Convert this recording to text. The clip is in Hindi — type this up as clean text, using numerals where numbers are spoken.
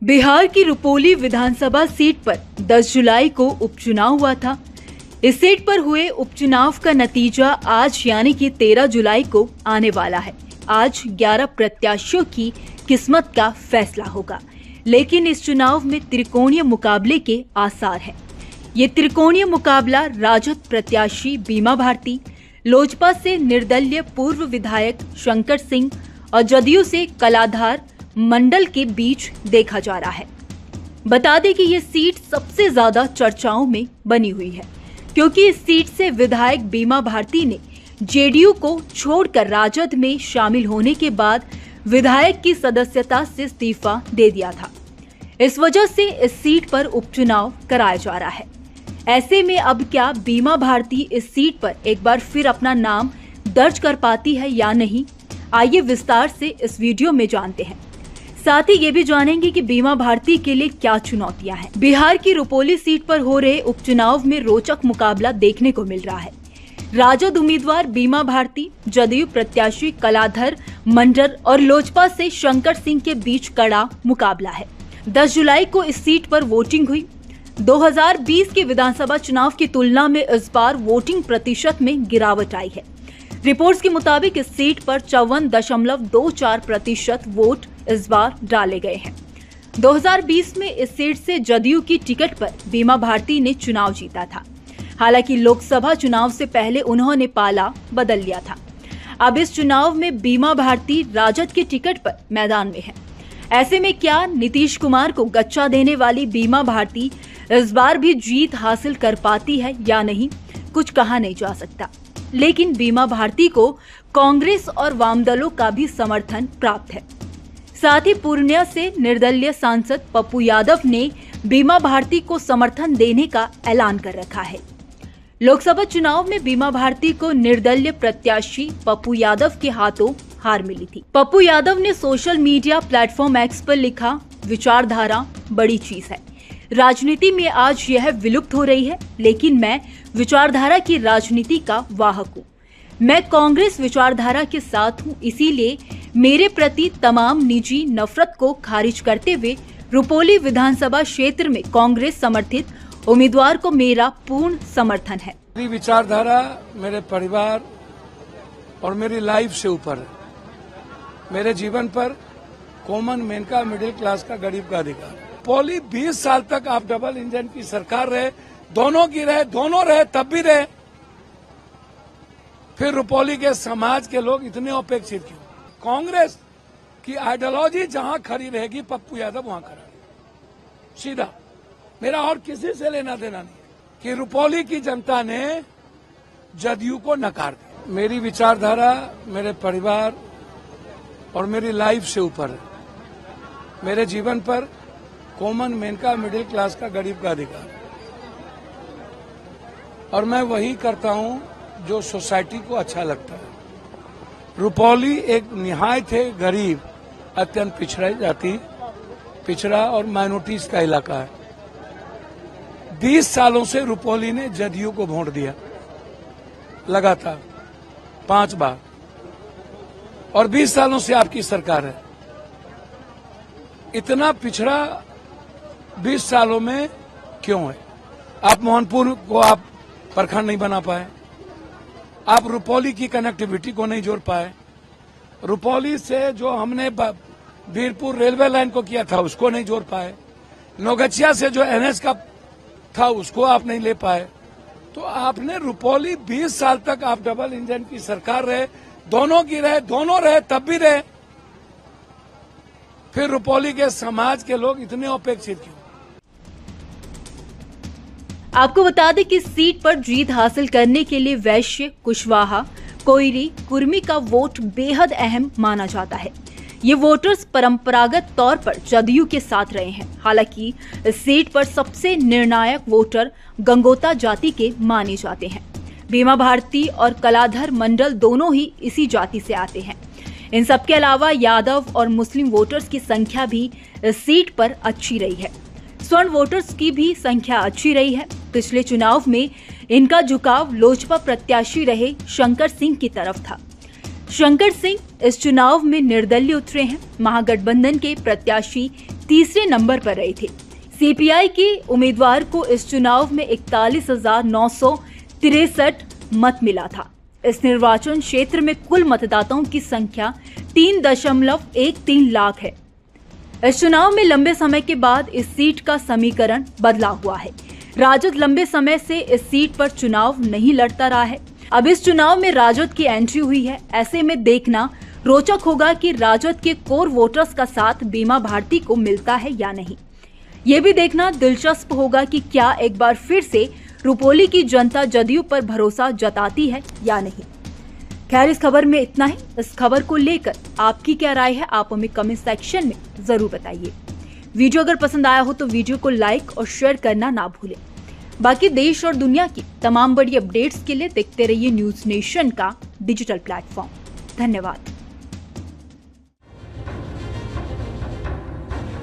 बिहार की रुपौली विधानसभा सीट पर 10 जुलाई को उपचुनाव हुआ था। इस सीट पर हुए उपचुनाव का नतीजा आज यानी कि 13 जुलाई को आने वाला है। आज 11 प्रत्याशियों की किस्मत का फैसला होगा, लेकिन इस चुनाव में त्रिकोणीय मुकाबले के आसार हैं। ये त्रिकोणीय मुकाबला राजद प्रत्याशी बीमा भारती, लोजपा से निर्दलीय पूर्व विधायक शंकर सिंह और जदयू से कलाधर मंडल के बीच देखा जा रहा है। बता दें कि ये सीट सबसे ज्यादा चर्चाओं में बनी हुई है, क्योंकि इस सीट से विधायक बीमा भारती ने जेडीयू को छोड़कर राजद में शामिल होने के बाद विधायक की सदस्यता से इस्तीफा दे दिया था। इस वजह से इस सीट पर उपचुनाव कराया जा रहा है। ऐसे में अब क्या बीमा भारती इस सीट पर एक बार फिर अपना नाम दर्ज कर पाती है या नहीं, आइए विस्तार से इस वीडियो में जानते हैं। साथ ही ये भी जानेंगे कि बीमा भारती के लिए क्या चुनौतियां हैं। बिहार की रुपौली सीट पर हो रहे उपचुनाव में रोचक मुकाबला देखने को मिल रहा है। राजद उम्मीदवार बीमा भारती, जदयू प्रत्याशी कलाधर मंडल और लोजपा से शंकर सिंह के बीच कड़ा मुकाबला है। 10 जुलाई को इस सीट पर वोटिंग हुई। 2020 के विधानसभा चुनाव की तुलना में इस बार वोटिंग प्रतिशत में गिरावट आई है। रिपोर्ट्स के मुताबिक इस सीट पर 54.24% वोट इस बार डाले गए हैं। 2020 में इस सीट से जदयू की टिकट पर बीमा भारती ने चुनाव जीता था। हालांकि लोकसभा चुनाव से पहले उन्होंने पाला बदल लिया था। अब इस चुनाव में बीमा भारती राजद के टिकट पर मैदान में है। ऐसे में क्या नीतीश कुमार को गच्चा देने वाली बीमा भारती इस बार भी जीत हासिल कर पाती है या नहीं, कुछ कहा नहीं जा सकता। लेकिन बीमा भारती को कांग्रेस और वाम दलों का भी समर्थन प्राप्त है। साथ ही पूर्णिया से निर्दलीय सांसद पप्पू यादव ने बीमा भारती को समर्थन देने का ऐलान कर रखा है। लोकसभा चुनाव में बीमा भारती को निर्दलीय प्रत्याशी पप्पू यादव के हाथों हार मिली थी। पप्पू यादव ने सोशल मीडिया प्लेटफॉर्म एक्स पर लिखा, विचारधारा बड़ी चीज है। राजनीति में आज यह विलुप्त हो रही है, लेकिन मैं विचारधारा की राजनीति का वाहक हूँ। मैं कांग्रेस विचारधारा के साथ हूँ, इसीलिए मेरे प्रति तमाम निजी नफरत को खारिज करते हुए रुपौली विधानसभा क्षेत्र में कांग्रेस समर्थित उम्मीदवार को मेरा पूर्ण समर्थन है। मेरी विचारधारा मेरे परिवार और मेरी लाइफ से ऊपर है। मेरे जीवन पर कॉमन मैन का, मिडिल क्लास का, गरीब का अधिकार। रुपौली 20 साल तक आप डबल इंजन की सरकार रहे, दोनों रहे तब भी रहे। फिर रुपौली के समाज के लोग इतने अपेक्षित क्यों? कांग्रेस की आइडियोलॉजी जहां खड़ी रहेगी, पप्पू यादव वहां खड़ा रहेगा। सीधा, मेरा और किसी से लेना देना नहीं कि रुपौली की जनता ने जदयू को नकार दिया। मेरी विचारधारा मेरे परिवार और मेरी लाइफ से ऊपर है। मेरे जीवन पर कॉमन मैन का, मिडिल क्लास का, गरीब का अधिकार, और मैं वही करता हूं जो सोसाइटी को अच्छा लगता है। रुपौली एक निहायत है गरीब, अत्यंत पिछड़ा जाति, पिछड़ा और माइनॉरिटीज का इलाका है। 20 सालों से रुपौली ने जदयू को वोट दिया लगातार 5 बार, और 20 सालों से आपकी सरकार है। इतना पिछड़ा 20 सालों में क्यों है? आप मोहनपुर को आप प्रखंड नहीं बना पाए, आप रुपौली की कनेक्टिविटी को नहीं जोड़ पाए, रुपौली से जो हमने वीरपुर रेलवे लाइन को किया था उसको नहीं जोड़ पाए, नौगछिया से जो एनएच का था उसको आप नहीं ले पाए। तो आपने रुपौली 20 साल तक आप डबल इंजन की सरकार रहे, दोनों रहे तब भी रहे। फिर रुपौली के समाज के लोग इतने अपेक्षित क्यों? आपको बता दें कि सीट पर जीत हासिल करने के लिए वैश्य, कुशवाहा, कोयरी, कुर्मी का वोट बेहद अहम माना जाता है। ये वोटर्स परंपरागत तौर पर जदयू के साथ रहे हैं। हालांकि इस सीट पर सबसे निर्णायक वोटर गंगोता जाति के माने जाते हैं। बीमा भारती और कलाधर मंडल दोनों ही इसी जाति से आते हैं। इन सबके अलावा यादव और मुस्लिम वोटर्स की संख्या भी इस सीट पर अच्छी रही है। स्वर्ण वोटर्स की भी संख्या अच्छी रही है। पिछले चुनाव में इनका झुकाव लोजपा प्रत्याशी रहे शंकर सिंह की तरफ था। शंकर सिंह इस चुनाव में निर्दलीय उतरे हैं। महागठबंधन के प्रत्याशी तीसरे नंबर पर रहे थे। सीपीआई के उम्मीदवार को इस चुनाव में 41,963 मत मिला था। इस निर्वाचन क्षेत्र में कुल मतदाताओं की संख्या 3.13 लाख है। इस चुनाव में लंबे समय के बाद इस सीट का समीकरण बदला हुआ है। राजद लंबे समय से इस सीट पर चुनाव नहीं लड़ता रहा है। अब इस चुनाव में राजद की एंट्री हुई है। ऐसे में देखना रोचक होगा कि राजद के कोर वोटर्स का साथ बीमा भारती को मिलता है या नहीं। ये भी देखना दिलचस्प होगा कि क्या एक बार फिर से रुपौली की जनता जदयू पर भरोसा जताती है या नहीं। खैर, इस खबर में इतना ही। इस खबर को लेकर आपकी क्या राय है, आप हमें कमेंट सेक्शन में जरूर बताइए। वीडियो अगर पसंद आया हो तो वीडियो को लाइक और शेयर करना ना भूलें। बाकी देश और दुनिया की तमाम बड़ी अपडेट्स के लिए देखते रहिए न्यूज नेशन का डिजिटल प्लेटफॉर्म। धन्यवाद।